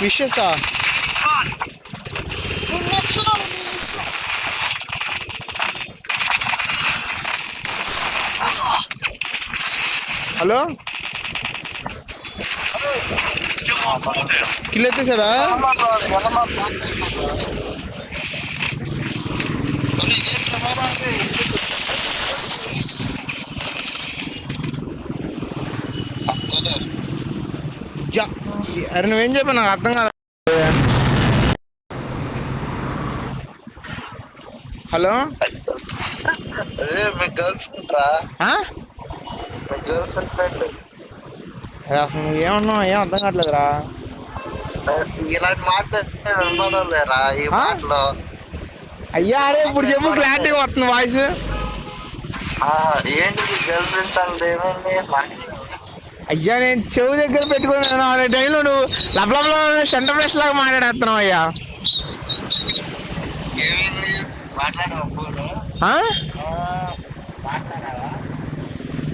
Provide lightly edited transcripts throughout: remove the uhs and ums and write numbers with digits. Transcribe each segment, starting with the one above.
విషెసా? Hello, kill ఎత్తేసాడా? అరే నువ్వేం చెప్పా నాకు అర్థం కాదు. హలో, అసలు నువ్వేమన్నావు ఏం అర్థం కావట్లేదురా. అయ్యా అరే ఇప్పుడు చెప్పు, క్లారిటీగా వస్తుంది వాయిస్. అయ్యా నేను చెవు దగ్గర పెట్టుకున్నాను అనే టైంలో నువ్వు లబ్లబ్లో షంట ఫ్రెష్ లాగా మాట్లాడేస్తున్నావు అయ్యా.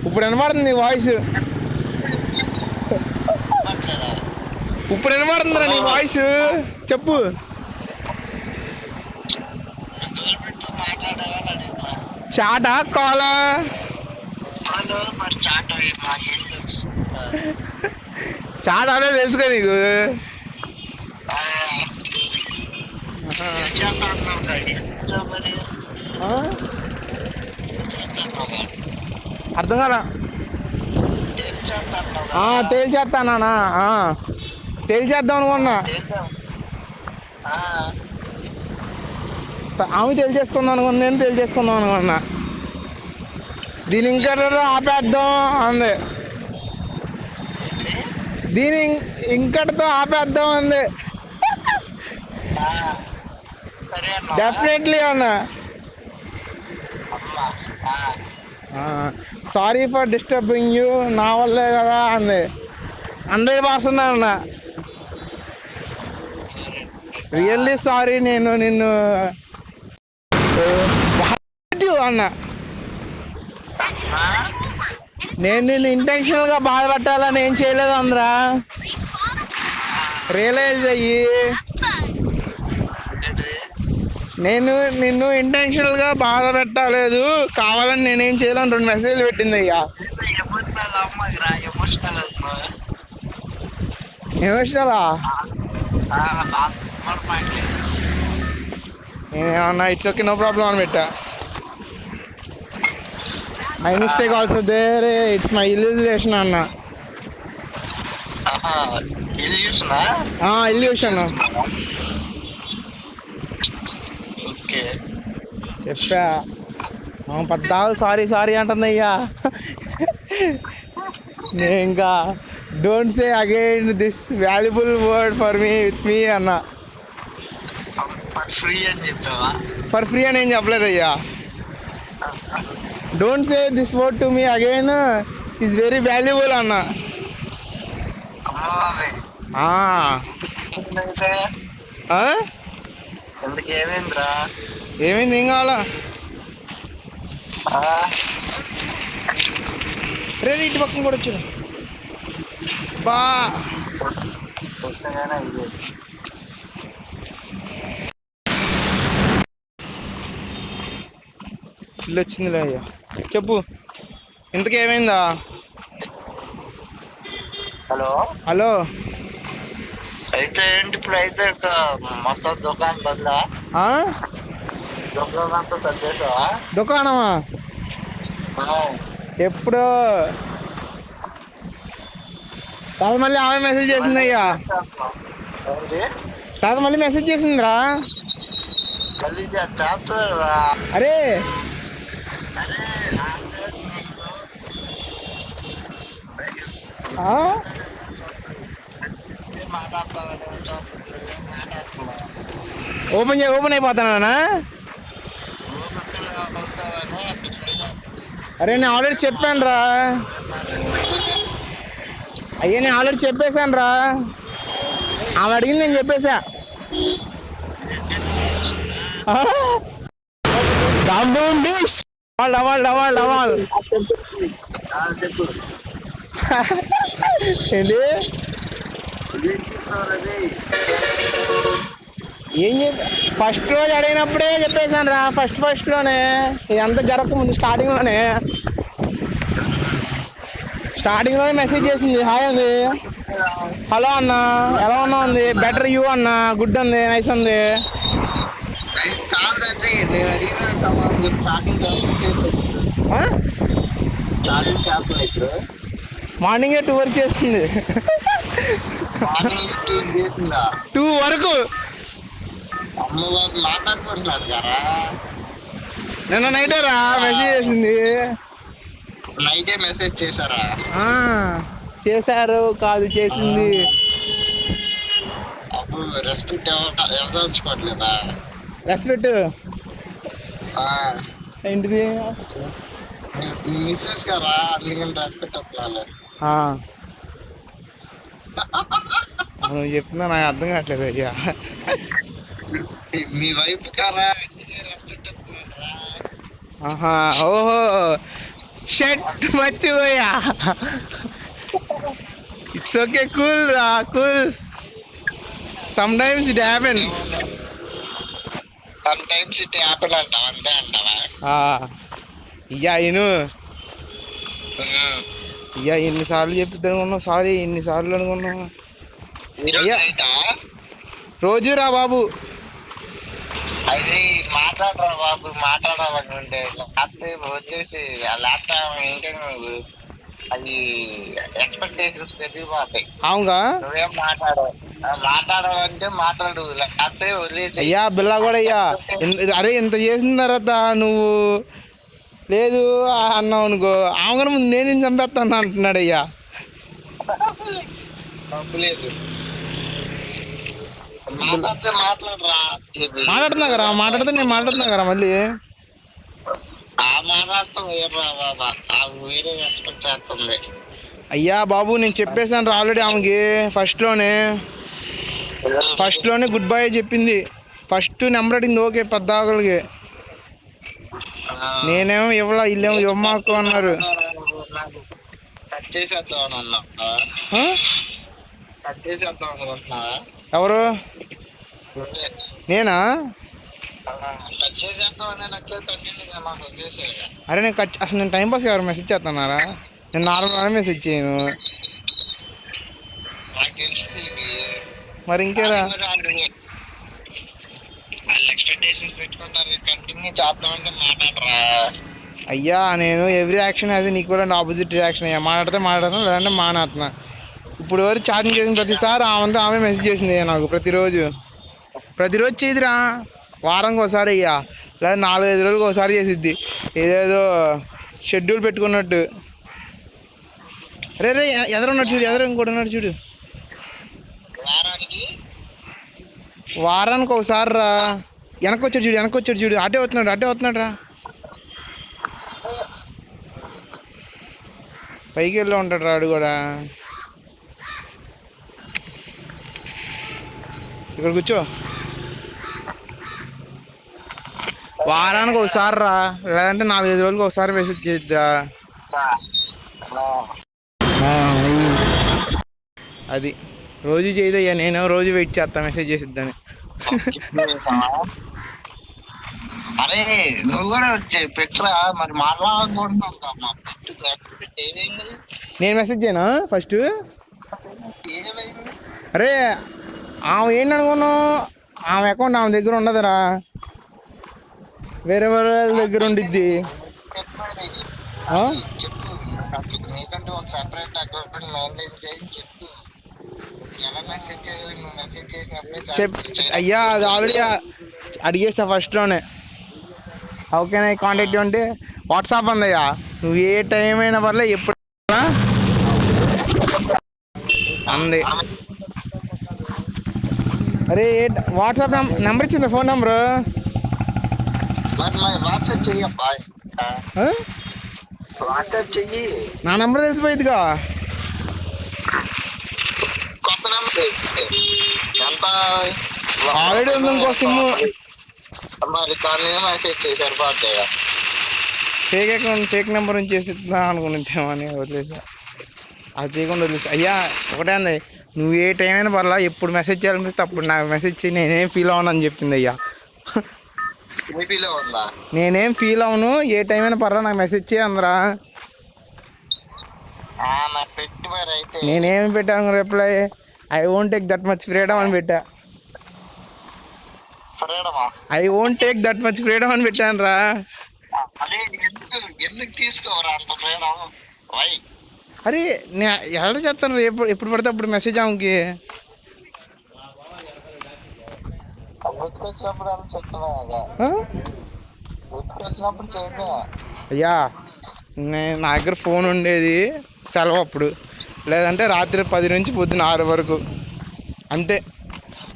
ఇప్పుడు వినపడుతుంది వాయిస్, ఇప్పుడు వినపడుతుందిరా నీ వాయిస్. చెప్పు. చాటా కాలా? చాట అంటే తెలుసుగా నీకు. అర్థం కాదా? తేల్చేస్తానా? తేల్చేద్దాం అనుకున్నా. ఆమె తేల్చేసుకుందాం అనుకున్నా, నేను తేల్చేసుకుందాం అనుకున్నా. దీని ఇంకటితో ఆపేద్దాం అంది, దీని ఇంకటితో ఆపేద్దాం అంది. డెఫినెట్లీ అన్నా. సారీ ఫర్ డిస్టర్బింగ్ యూ, నా వల్లే కదా అంది. 100% అన్నా. రియల్లీ సారీ, నేను నిన్ను అన్నా. నేను నిన్ను ఇంటెన్షనల్గా బాధపెట్టాలని ఏం చేయలేదు అందరా. రియలైజ్ అయ్యి నేను నిన్ను ఇంటెన్షనల్గా బాధ పెట్టలేదు, కావాలని నేనేం చేయలేను. 2 మెసేజ్లు పెట్టింది అయ్యా. ఎమోషనలా? నేనేమన్నా ఇట్స్ ఓకే నో ప్రాబ్లం అని పెట్టా. My mistake also there, it's my illusion అన్న. ఇల్యూషన్ చెప్పా. పద్దాలు సారీ సారీ అంటుంది అయ్యా. నేను ఇంకా don't say again this valuable word for me with me అన్నా. ఫర్ ఫ్రీ అని ఏం చెప్పలేదు అయ్యా. Don't say this word to me again, is very valuable అన్నా. ఏమైంది? ఏం కావాలా? రే ఇటు పక్కన కూడా వచ్చాను బా. ఇల్లు వచ్చిందిలే అయ్యా. చెప్పు, ఇంతకేమైందా? హలో హలో, అయితే ఏంటి ఇప్పుడు? అయితే మొత్తం దుకాణం బదులా? దుకాణంతో తగ్గేసావా? దుకాణమా? ఎప్పుడు? తర్వాత మళ్ళీ ఆమె మెసేజ్ చేసింది అయ్యా. తర్వాత మళ్ళీ మెసేజ్ చేసిందిరా. అరే ఓపెన్ అయిపోతానా? అరే నేను ఆల్రెడీ చెప్పాను రా. అయ్యా నేను ఆల్రెడీ చెప్పేశాను రా. ఆమె అడిగింది, నేను చెప్పేశా. డవాల్ ఏంటి ఏం చెప్పి ఫస్ట్ రోజు అడిగినప్పుడే చెప్పేశాను రా, ఫస్ట్లోనే ఇదంతా జరగకముందు స్టార్టింగ్లోనే మెసేజ్ చేసింది, హాయ్ అంది, హలో అన్న ఎలా ఉన్నావు అంది, బెటర్ యూ అన్న, గుడ్ అంది, నైస్ అంది. మార్నింగే 2 వరకు చేస్తుంది, 2 వరకు. నిన్న నైటే రా మెసేజ్ చేసింది. నైటే మెసేజ్ చేశారా? చేశారు కాదు, చేసింది. అప్పుడు రెస్పెక్ట్ ఎవరుకోవట్లేదా? రెస్పెక్ట్ ఏంటిది? మిస్సెస్ కదా, అందుకని రెస్పెక్ట్ వస్తున్నాను. నువ్వు చెప్తున్నా నాకు అర్థం కావట్లేదు అయ్యా. మీ వైఫ్ కారా? ఆహా, ఓహో షర్ట్ మర్చిపోయా. ఇట్స్ ఓకే, కూల్ రా, cool. Some times it happens. Sometimes it happen అంటావా? అంతే అంటావా? ఇయ్యా ఇను ఇయ్యా ఎన్నిసార్లు చెప్పిద్ది అనుకున్నావు, సారీ ఎన్నిసార్లు అనుకున్నావు. అయ్యా రోజు రా బాబు. అది మాట్లాడరా బాబు, మాట్లాడాలనుకుంటే వచ్చేసి ల్యాప్టాప్ ఏంటంటే నువ్వు అది ఎక్స్పెక్టేషన్స్ పెరిగిపోతాయి. అవుగా నువ్వేం మాట్లాడాలంటే మాట్లాడు, లేకపోతే వదిలేసి. అయ్యా బిల్లా కూడా అయ్యా, అరే ఇంత చేసిన తర్వాత నువ్వు లేదు అన్నావు అనుకో, ఆమె ముందు నేను చంపేస్తాను అంటున్నాడు అయ్యా. తప్పులేదు, మాట్లాడుతున్నా కదా, నేను మాట్లాడుతున్నా కదా మళ్ళీ. అయ్యా బాబు నేను చెప్పేశాను రా ఆల్రెడీ ఆమెకి, ఫస్ట్లోనే గుడ్ బై చెప్పింది. ఫస్ట్ నెంబర్ అడిగింది, ఓకే పెద్దవాళ్ళకి. నేనేమో ఇవ్వలా, ఇల్లేమో ఇవ్వమాకు అన్నారు. ఎవరు? నేనా? అరే నేను అసలు నేను టైంపాస్ ఎవరు మెసేజ్ చేస్తున్నారా? నేను నార్మల్గానే మెసేజ్ చేయను. మరి ఇంకేరా? అయ్యా నేను ఎవ్రీ యాక్షన్ అది నీకు కూడా ఆపోజిట్ రియాక్షన్ అయ్యా. మాట్లాడతాను లేదంటే మానేస్తున్నా. ఇప్పుడు వరకు చాటింగ్ చేసిన ప్రతిసారి ఆమె మెసేజ్ చేసింది నాకు. ప్రతిరోజు చేయదురా, వారానికి ఒకసారి అయ్యా, లేదా 4-5 రోజులకు ఒకసారి చేసిద్ది, ఏదేదో షెడ్యూల్ పెట్టుకున్నట్టు. రే ఎదురున్నాడు చూడు, ఇంకోటి ఉన్నాడు చూడు. వారానికి ఒకసారి రా, వెనక్కి వచ్చాడు చూడు, అటే వస్తున్నాడు రా, పైకి వెళ్ళి ఉంటాడు రా. ఆడు కూడా ఇక్కడ కూర్చో. వారానికి ఒకసారి రా, లేదంటే 4-5 రోజులకు ఒకసారి మెసేజ్ చేద్దా. అది రోజు చేయదయ్యా, నేను రోజు వెయిట్ చేస్తా మెసేజ్ చేసిద్దని. అరే నువ్వు కూడా పెట్టరా మరి, మాట్లాడుకుంటున్నావు. నేను మెసేజ్ చేయనా ఫస్ట్? అరే ఆమె ఏంటి అనుకున్నావు, ఆమె అకౌంట్ ఆమె దగ్గర ఉండదురా, వేరే దగ్గర ఉండిద్ది. అయ్యా అది ఆల్రెడీ అడిగేస్తా ఫస్ట్లోనే. How can I contact you అంటే వాట్సాప్ అందయ్యా, నువ్వు ఏ టైం అయినా పర్లేదు ఎప్పుడు అంది. అరే వాట్సాప్ నెంబర్ ఇచ్చింది, ఫోన్ నెంబరు. నా నెంబర్ తెలిసిపోయిద్దిగా. ఆల్రెడీ ఉంది ఇంకో SIM. Fake account, fake number నుంచి చేసి అనుకుంటామని వదిలేసా. అది చేయకుండా వదిలేసి అయ్యా ఒకటే అంది, నువ్వు ఏ టైం అయినా పర్లా ఎప్పుడు మెసేజ్ చేయాలనిపిస్తే అప్పుడు నాకు మెసేజ్ చేయి, నేనేం ఫీల్ అవ్వను అని చెప్పింది అయ్యా. ఏపీలో ఉందా? నేనేం ఫీల్ అవును, ఏ టైం అయినా పర్లా నాకు మెసేజ్ చేయి అందరా. నాకు పెట్టి మరి అయితే. నేనేమి పెట్టాను reply, I won't take that much freedom అని పెట్టా. ఫ్రీడమా? I won't take that much freedom అని పెట్టాను రా. అదే ఎందుకు తీసుకోవరా అంత ఫ్రీడమ్? వై? అరే నేను ఎలా చేస్తాను, ఎప్పుడు పడితే అప్పుడు మెసేజ్ ఆమెకి. గుర్తుకొచ్చినప్పుడు అని చెప్తున్నా కదా, గుర్తుకొచ్చినప్పుడు చేద్దా. అయ్యా నా దగ్గర ఫోన్ ఉండేది సెలవు అప్పుడు, లేదంటే రాత్రి 10 నుంచి పొద్దున్న 6 వరకు అంతే.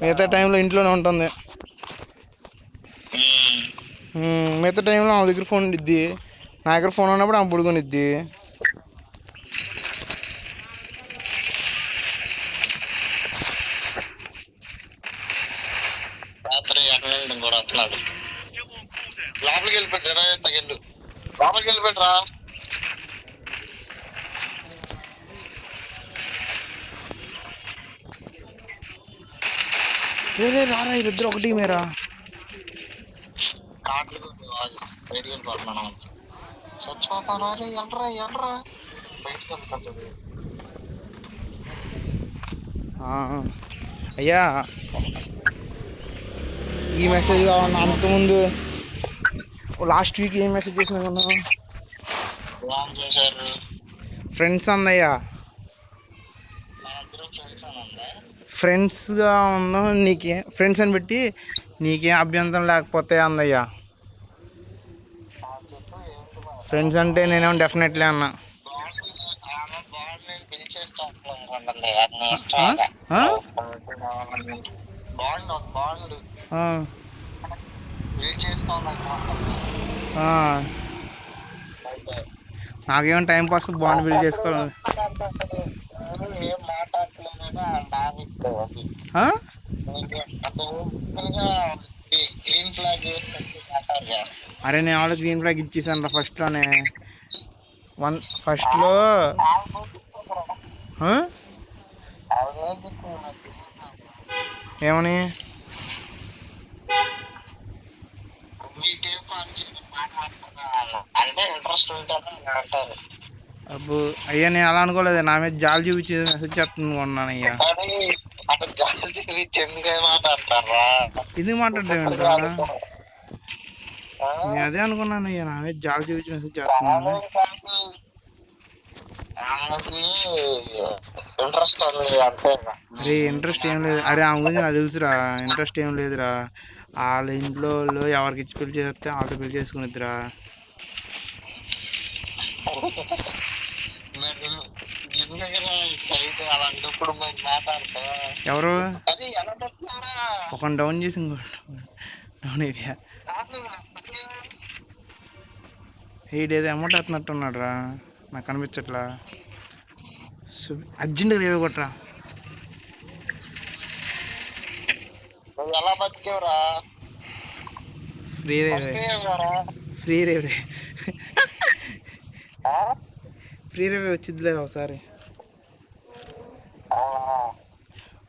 మిగతా టైంలో ఇంట్లోనే ఉంటుంది. మిగతా టైంలో ఆమె దగ్గర ఫోన్ ఉండిద్ది, నా దగ్గర ఫోన్ ఉన్నప్పుడు ఆమె పడుకొనిద్ది. రాత్రి ఎక్కడ కూడా వస్తున్నాడు. లోపలికి వెళ్ళిపెట్టారా? తగిళ్ళు లోపలికి వెళ్ళిపెట్టరా. రే రారా, ఇద్దరు ఒకటి మేరా. కార్డులు బయటికి వెళ్ళిపోతున్నాను. చచ్చిపోతాను. ఎల్రా ఎల్రా బయటికి వెళ్తాడు. అయ్యా ఈ మెసేజ్ కావన్నా, అంతకుముందు లాస్ట్ వీక్ ఏం మెసేజ్ చేసినా చేశారు ఫ్రెండ్స్ అందయ్యా, ఫ్రెండ్స్గా ఉన్నాం నీకే ఫ్రెండ్స్ అని పెట్టి నీకేం అభ్యంతరం లేకపోతే అందయ్యా. ఫ్రెండ్స్ అంటే నేనేమో డెఫినెట్లీ అన్నా. నాకేమో టైంపాస్ బాండ్ బిల్డ్ చేసుకోవాలి. అరే నేను ఆల్రెడీ గ్రీన్ ఫ్లాగ్ ఇచ్చేసాను రా ఫస్ట్లోనే. ఫస్ట్లో ఏమని అబ్బో అయ్యా నేను అలా అనుకోలేదు, నా మీద జాలి చూపించేది మెసేజ్ చేస్తుంది కొన్నాను అయ్యా. ఎందుకు మాట్లాడేమంటా, నేను అదే అనుకున్నాను అయ్యా, నా మీద జాలి చూపించి మెసేజ్ చేస్తున్నాను. అరే ఇంట్రెస్ట్ ఏం లేదు, అరే ఆమె గురించి నాకు తెలుసురా, ఇంట్రెస్ట్ ఏం లేదురా. వాళ్ళ ఇంట్లో వాళ్ళు ఎవరికి ఇచ్చి పెళ్లి చేస్తే వాళ్ళతో పెళ్లి చేసుకునిద్దిరా. ఎవరు ఒక డౌన్ చేసి డౌన్ అయిపోయా. ఏదో అమౌంట్ అవుతున్నట్టున్నాడు రా, నాకు కనిపించట్లా. అర్జెంట్గా రేవే కొట్టరా. ఫ్రీ రేవే, ఫ్రీ రేవే, ఫ్రీ రేవే వచ్చిద్దిలే ఒకసారి.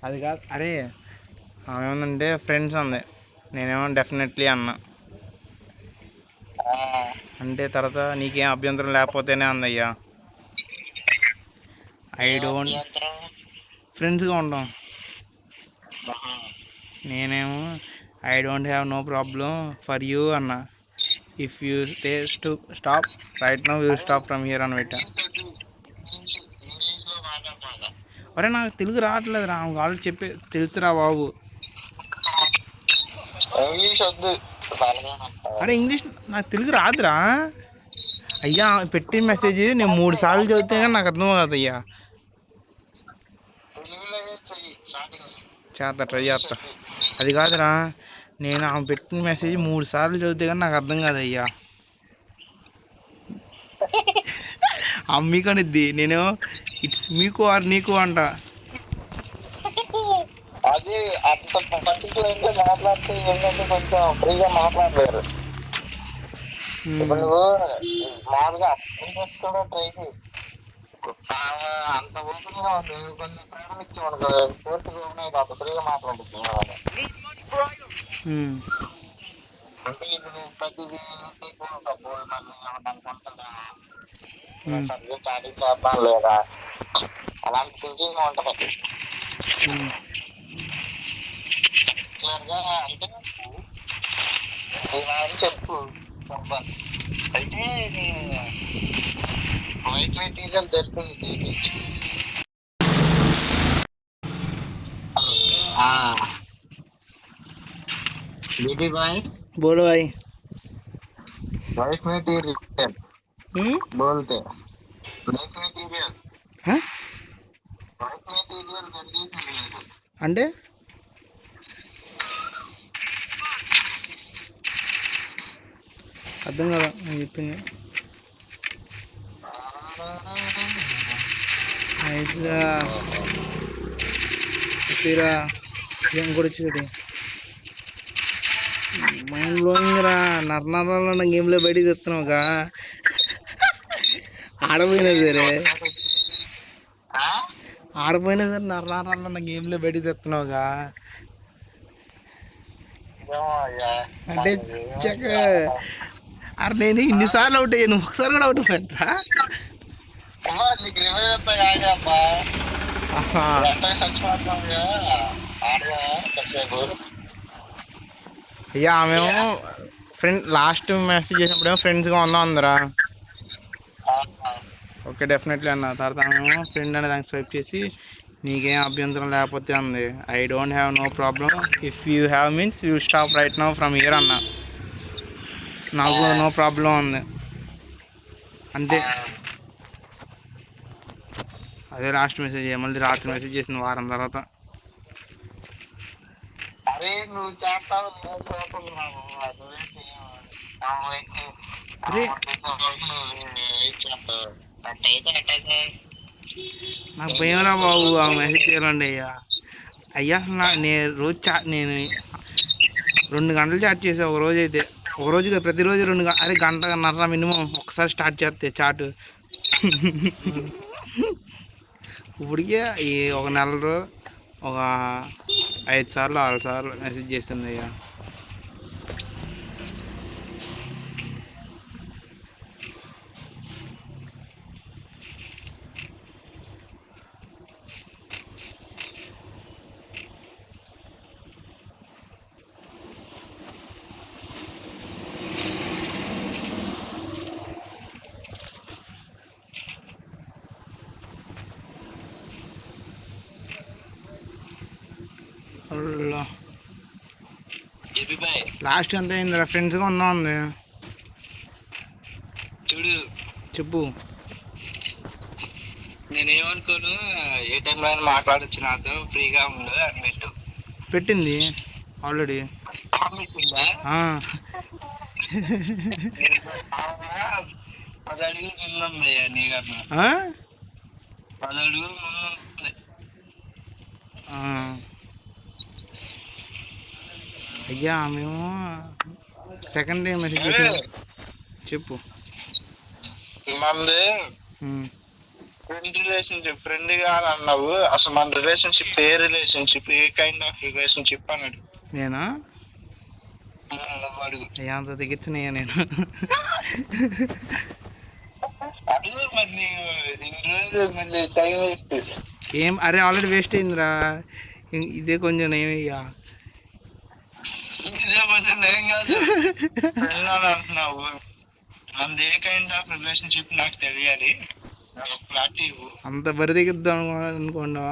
అది కాదు, అరే ఆమె ఏమందంటే ఫ్రెండ్స్ అంది, నేనేమో డెఫినెట్లీ అన్నా. అంటే తర్వాత నీకేం అభ్యంతరం లేకపోతేనే అందయ్యా. ఐ డోంట్ ఫ్రెండ్స్గా ఉంటాం. నేనేమో I don't have no problem for you అన్నా. If you stop right now you stop from here అని పెట్టా. అరే నాకు తెలుగు రావట్లేదు రా, వాళ్ళు చెప్పే తెలుసురా బాబు. అరే ఇంగ్లీష్ నాకు తెలుగు రాదురా అయ్యా. పెట్టిన మెసేజ్ నేను 3 సార్లు చదివితే కానీ నాకు అర్థం కాదు అయ్యా. చేస్తా, ట్రై చేస్తా. అది కాదురా, నేను ఆమె పెట్టిన మెసేజ్ 3 సార్లు చదివితే కానీ నాకు అర్థం కాదు అయ్యా. అమ్మీకనిద్ది, నేను ఇట్స్ మీకు ఆర్ నీకు అంట. అది అంత పర్టికులర్గా మాట్లాడితే ఏంటంటే కొంచెం ఫ్రీగా మాట్లాడలేరు. ఇప్పుడు నువ్వు మామూలుగా అర్థం చేసుకోవడం ట్రై చేయి. ఆమె అంత ఓపెన్గా ఉంది, కొంచెం ఫ్రీడమ్ ఇచ్చేవాడు కదా, పూర్తిగా ఓపెన్ అయితే అంత ఫ్రీగా మాట్లాడుతుంది ఆమె. అంటే ఇప్పుడు ప్రతిదీ నీకు డబ్బు మళ్ళీ ఏమన్నా అనుకుంటుందా, సబ్జెక్ట్ స్టార్టింగ్ చేద్దాం లేదా, అలాంటి థింకింగ్ ఉంటుంది క్లియర్గా. అంటే ఇలా చెప్పు చెప్పాలి అయితే వైట్ మెటీరియల్ దొరుకుతుంది बेबी भाई बोलो भाई। वाइट मटेरियल बोलते वाइट मटेरियल हाँ? वाइट मटेरियल जल्दी అంటే అర్థం కదా నేను చెప్పింది. నైస్గా తీరా ఏం కూడా చూడు మైండ్ బ్లోయింగ్ రా. నర్నరాల గేమ్లో బయటికి తెస్తున్నావుగా, ఆడపోయినా సరే ఆడపోయినా సరే నర్నరాల గేమ్లో బయటికి తెస్తున్నావుగా. అంటే చెక్క అరే నేను ఇన్నిసార్లు అవుట్ అయ్యాను, ఒకసారి కూడా అవుట్ పెట్టరా. అయ్యా మేము ఫ్రెండ్ లాస్ట్ మెసేజ్ చేసినప్పుడేమో ఫ్రెండ్స్గా ఉందాం అందరా. ఓకే డెఫినెట్లీ అన్న. తర్వాత మేము ఫ్రెండ్ అనే దానికి స్వైప్ చేసి నీకేం అభ్యంతరం లేకపోతే అంది. I don't have no problem, if you have means you stop right now from here అన్న. నాకు నో ప్రాబ్లం ఉంది అంతే. అదే లాస్ట్ మెసేజ్. మళ్ళీ రాత్రి మెసేజ్ చేసిన వారం తర్వాత. అరే నువ్వు చేస్తావు నాకు భయంరా బాబు ఆ మెసేజ్ చేయాలండి. అయ్యా అయ్యా నేను రోజు నేను 2 గంటలు చాట్ చేసా ఒక రోజు అయితే. ఒక రోజుగా ప్రతిరోజు 2 అరే గంటన్నర మినిమం ఒకసారి స్టార్ట్ చేస్తే చాటు. ఇప్పటికే ఈ ఒక నెలలో ఒక 5 సార్లు 6 సార్లు మెసేజ్ చేసింది అయ్యా. లాస్ట్ అంతా అయిందిరా, ఫ్రెండ్స్గా ఉందా ఉంది. చూడు చెప్పు. నేనేమనుకోను, ఏ టైంలో అయినా మాట్లాడచ్చు నాతో, ఫ్రీగా ఉండు అన్నట్టు పెట్టింది ఆల్రెడీ. పెట్టిందా? 10 అడుగులు ముందుంది నీకన్నా, 10 అడుగులు ముందుంది. అయ్యా మేము సెకండ్ డే మెసేజ్ చేసాం. చెప్పు. మనది ఫ్రెండ్ రిలేషన్షిప్, ఫ్రెండ్ కాదు అన్నావు. అసలు మన relationship A relationship, A kind of relationship అన్నాడు. నేనా అడుగు. అయ్యా అంత తెగించినయ్యా నేను. అడుగు మరి, ఇన్ని రోజులు మళ్ళీ టైం వేస్ట్. ఏం అరే ఆల్రెడీ వేస్ట్ అయిందిరా, ఇదే కొంచెం ఏమయ్యా. ఏం కాదు ఫ్రెండ్ అని అంటున్నావు. మనది ఏ కైండ్ ఆఫ్ రిలేషన్షిప్ నాకు తెలియాలి, నాకు క్లారిటీ ఇవ్వు. అంత బరి తెగిద్దాం అనుకోండా.